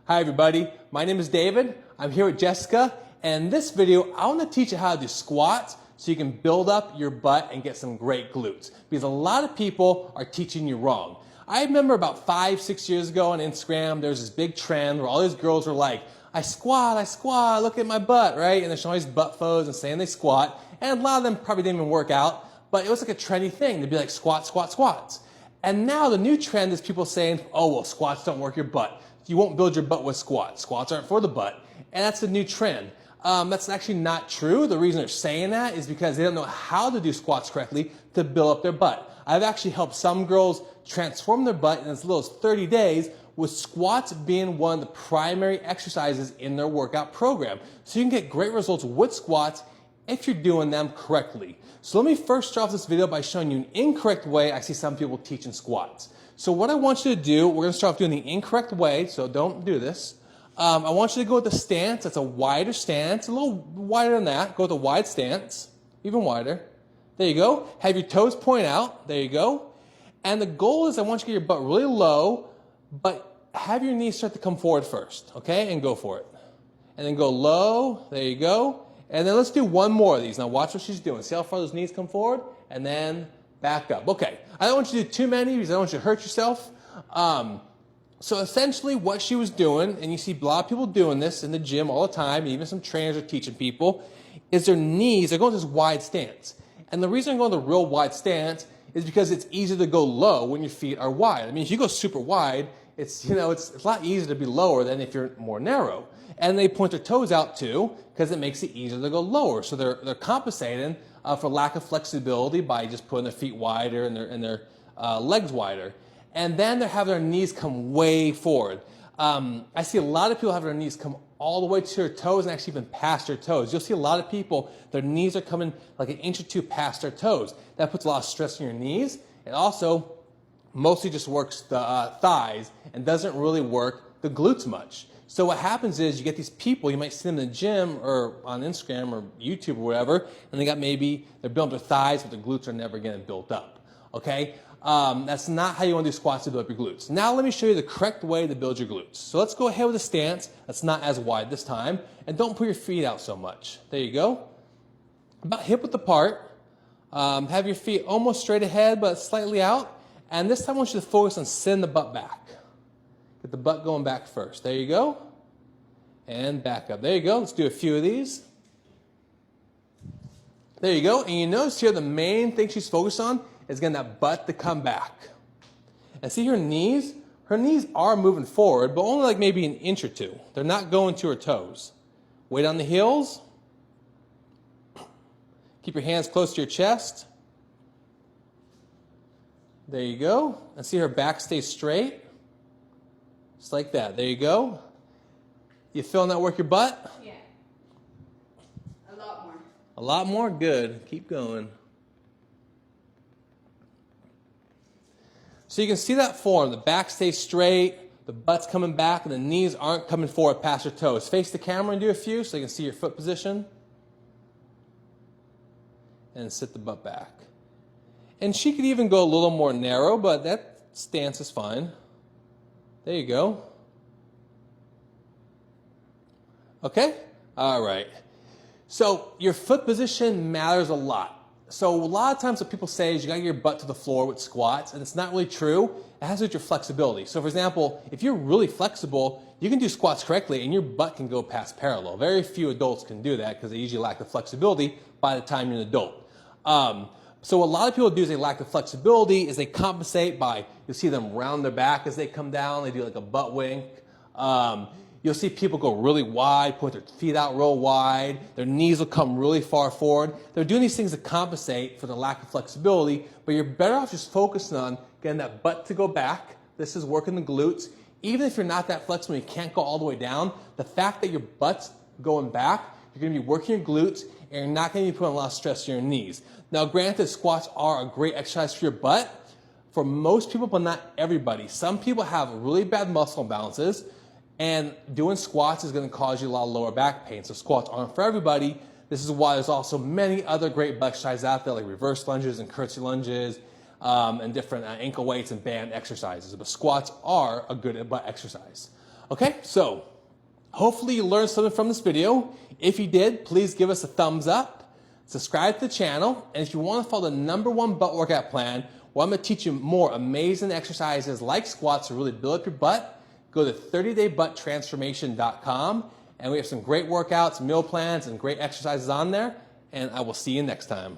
Hi everybody, my name is David. I'm here with Jessica, and in this video I want to teach you how to do squats so you can build up your butt and get some great glutes, because a lot of people are teaching you wrong. I remember about 5-6 years ago on Instagram there was this big trend where all these girls were like, I squat, look at my butt, right? And they're showing these butt photos and saying they squat, and a lot of them probably didn't even work out, but it was like a trendy thing to be like squats. And now the new trend is people saying, oh well, squats don't work your butt. You won't build your butt with squats. Squats aren't for the butt. And that's the new trend. That's actually not true. The reason they're saying that is because they don't know how to do squats correctly to build up their butt. I've actually helped some girls transform their butt in as little as 30 days, with squats being one of the primary exercises in their workout program. So you can get great results with squats if you're doing them correctly. So let me first start off this video by showing you an incorrect way I see some people teaching squats. So what I want you to do, we're going to start off doing the incorrect way, so don't do this. I want you to go with the stance. That's a wider stance, a little wider than that. Go with a wide stance, even wider. There you go. Have your toes point out. There you go. And the goal is I want you to get your butt really low, but have your knees start to come forward first, okay? And go for it. And then go low. There you go. And then let's do one more of these. Now watch what she's doing. See how far those knees come forward? And then back up. Okay. I don't want you to do too many because I don't want you to hurt yourself. So essentially what she was doing, and you see a lot of people doing this in the gym all the time, even some trainers are teaching people, is their knees, they're going to this wide stance. And the reason I'm going to the real wide stance is because it's easier to go low when your feet are wide. I mean, if you go super wide, it's a lot easier to be lower than if you're more narrow. And they point their toes out too, because it makes it easier to go lower. So they're compensating for lack of flexibility by just putting their feet wider and their legs wider. And then they're having their knees come way forward. I see a lot of people have their knees come all the way to their toes and actually even past their toes. You'll see a lot of people, their knees are coming like an inch or two past their toes. That puts a lot of stress on your knees. It also mostly just works the thighs and doesn't really work the glutes much. So what happens is you get these people, you might see them in the gym or on Instagram or YouTube or whatever, and they're building their thighs, but their glutes are never getting built up. Okay? That's not how you want to do squats to build up your glutes. Now let me show you the correct way to build your glutes. So let's go ahead with a stance that's not as wide this time, and don't put your feet out so much. There you go. About hip width apart. Have your feet almost straight ahead, but slightly out. And this time I want you to focus on sending the butt back. Get the butt going back first. There you go. And back up. There you go. Let's do a few of these. There you go. And you notice here the main thing she's focused on is getting that butt to come back. And see her knees? Her knees are moving forward, but only like maybe an inch or two. They're not going to her toes. Weight on the heels. Keep your hands close to your chest. There you go. And see her back stay straight. Just like that. There you go. You feeling that work your butt? Yeah. A lot more. A lot more? Good. Keep going. So you can see that form. The back stays straight, the butt's coming back, and the knees aren't coming forward past your toes. Face the camera and do a few so you can see your foot position. And sit the butt back. And she could even go a little more narrow, but that stance is fine. There you go. Okay? All right. So your foot position matters a lot. So a lot of times what people say is you got to get your butt to the floor with squats, and it's not really true. It has to do with your flexibility. So for example, if you're really flexible, you can do squats correctly and your butt can go past parallel. Very few adults can do that because they usually lack the flexibility by the time you're an adult. So what a lot of people do is they lack the flexibility is they compensate by, you'll see them round their back as they come down. They do like a butt wink. You'll see people go really wide, point their feet out real wide. Their knees will come really far forward. They're doing these things to compensate for the lack of flexibility, but you're better off just focusing on getting that butt to go back. This is working the glutes. Even if you're not that flexible, you can't go all the way down, the fact that your butt's going back, you're going to be working your glutes, and you're not going to be putting a lot of stress on your knees. Now, granted, squats are a great exercise for your butt, for most people, but not everybody. Some people have really bad muscle imbalances, and doing squats is going to cause you a lot of lower back pain. So squats aren't for everybody. This is why there's also many other great butt exercises out there, like reverse lunges and curtsy lunges, and different ankle weights and band exercises. But squats are a good butt exercise. Okay, so hopefully you learned something from this video. If you did, please give us a thumbs up, subscribe to the channel, and if you want to follow the #1 butt workout plan, where I'm going to teach you more amazing exercises like squats to really build up your butt, go to 30daybutttransformation.com, and we have some great workouts, meal plans, and great exercises on there, and I will see you next time.